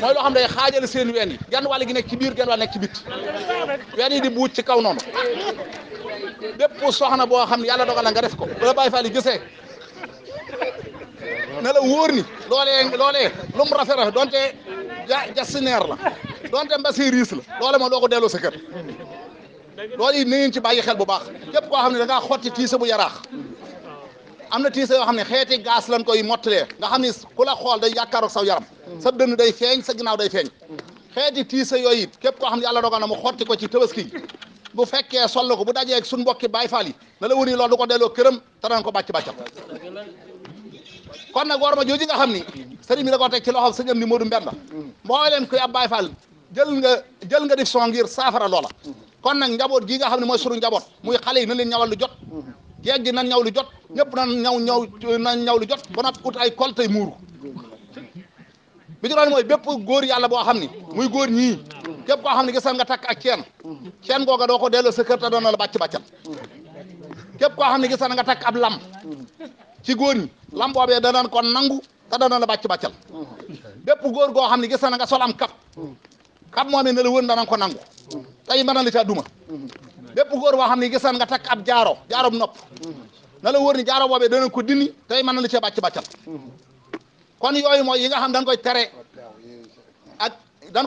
mooy loo xam ne day xaajale seen ween yi genn wàll gi nekk ci biir genn wàll nekk ci bitti ween yi di buuj ci kaw noonu bépp soxna boo xam ne yàlla dogal na nga def ko bu la Baay Faal yi gisee na la wóor ni loolee lu mu rafet donte jasineer la donte mbasi riis la loole moom doo ko delloo sa kër loolu yi na ngeen ci bàyyi xel bu baax képp koo xam ne da ngaa xotti tiise bu yaraax am na tiise yoo xam ne xeeti gaas lañ koy mottalee nga xam ne ku la xool day yaakaaroog saw yaram sa dënn day feeñ sa ginnaaw day feeñ xeeti tiise yooyu it képp koo xam ne yàlla dogal na mu xotti ko ci tabaski bu fekkee sol ko bu dajee ak suñu mbokki Baay Faal yi na la wëni loolu du ko delloo këram te daan ko bàcc-bàccal kon nag war ma jooju nga xam ni sëriñ bi da ko teg ci loxo sëñ am ni Modou Mbenda mbooleem koy ab Baay Faal jël nga def son ngir saafara loola kon nag njaboot gi nga xam ne mooy sunu njaboot muy xale yi na leen ñawal lu jot jeeg gi nan ñaw lu jot ñëpp nan ñaw lu jot ba nag ut ay kol tey muuru bi ci doon mooy bépp góor yàlla boo xam ni muy góor ñii képp koo xam ne gisal nga takk ak ceen googa doo ko delloo sa kër te doon na la bàcc-bàccal képp koo xam ne gisal nga takk ab lam ci góor ñi lam boobee danañ ko nangu te dana la bàcc-bàccal bépp góor goo xam ne gisal nga sol am kap moomee ne la wën danañ ko nangu tey mën na la caa duma bépp góor boo xam ne gisal nga takk ab jaarob nopp na la wóor ni jaaro boobee danañ ko dindi tey mën na la caa bàcc-bàccal kon yooyu mooy yi nga xam dañ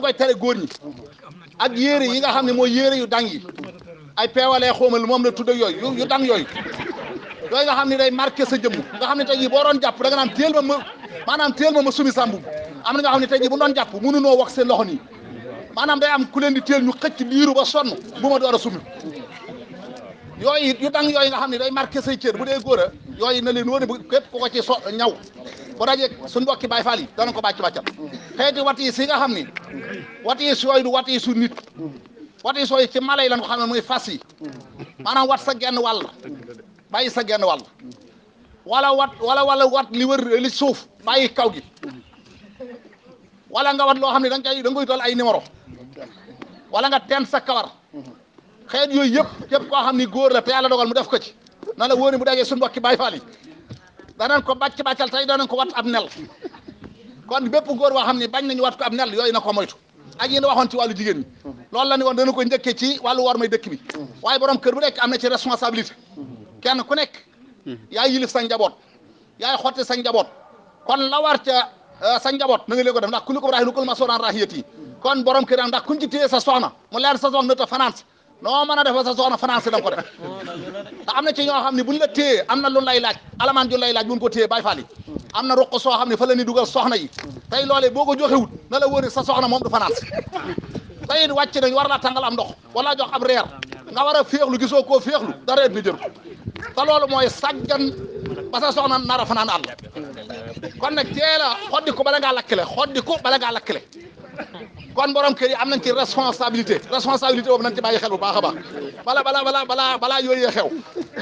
koy tere góor ñi ak yére yi nga xam ne mooy yére yu dang yi ay peewalee xoomal moom la tudd ak yooyu yu dang yooyu nga xam ne day marqué sa jëmm nga xam ne tey jii boo doon jàpp da nga naan teel ma sumi sa mbubb am na ñoo xam ne tey jii bu doon jàpp mënunoo wax seen loxo nii maanaam day am ku leen di teel ñu xëcc liiru ba sonn bu ma door a sumi yooyu yu dang yooyu nga xam ne day marqué say cër bu dee góor a yooyu na leen wóor bu képp ku ko ci ñaw bu dajee suñu mbokki Baay Faal yi danañ ko bàcc-bàccal xeeti wat yi si nga xam ni wat yi yooyu du wat yi su nit wat yi sooyu ci mala yi lañ ko xam ne muy fas yi maanaam wat sa genn wàll bàyyi sa genn wàll wala wat li wër li suuf bàyyi kaw gi wala nga wat loo xam ne da nga koy toll ay numéro wala nga teen sa kawar xeet yooyu yëpp képp koo xam ni góor la te yàlla dogal mu def ko ci na la wóor ni bu dajee suñu mbokki Baay Faal yi danañ ko bàcc-bàccal tey danañ ko wat ab nel kon bépp góor boo xam ne bañ nañu wat ko ab nel yooyu na ko moytu ak yéen waxoon ci wàllu jigéen ñi loolu la ni woon dana ko njëkkee ci wàllu war may dëkk bi waaye borom kër bu nekk am na ci responsabilité kenn ku nekk yaay yilif sa njaboot yaay xotti sa njaboot kon la war ca sa njaboot na nga leen ko def ndax ku li ko raxi lu kul ma sooraan raxiyat yi kon borom kër ndax kuñ ci téye sa soxna mu leer sa soxna ta finance noo mën a def sa soxna finance da nga ko def te am na ci ñoo xam ne buñ la téye am na lu lay laaj alamaan ju lay laaj buñ ko téye Baay Faal yi am na ruq soo xam ne fa la ni dugal soxna yi tey loolee boo ko joxewut na la wóor sa soxna moom du finance tey wàcc nañ war laa tàngal am ndox wala jox ab reer nga war a féexlu gisoo koo féexlu dara nga jël te loolu mooy sàggan ba sa soxna nar a fanaan àll kon nag teel a xoddi ko bala ngaa lakkale kon borom kër yi am nañ ci responsabilité boobu nañ ci bàyyi xel bu baax a baax balaa yooyee xew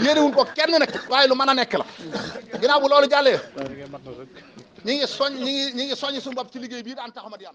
yéene wuñ ko kenn nag waaye lu mën a nekk la ginnaaw bu loolu jàllee ñi ngi soññi suñu bopp ci liggéey bii daan taxama di am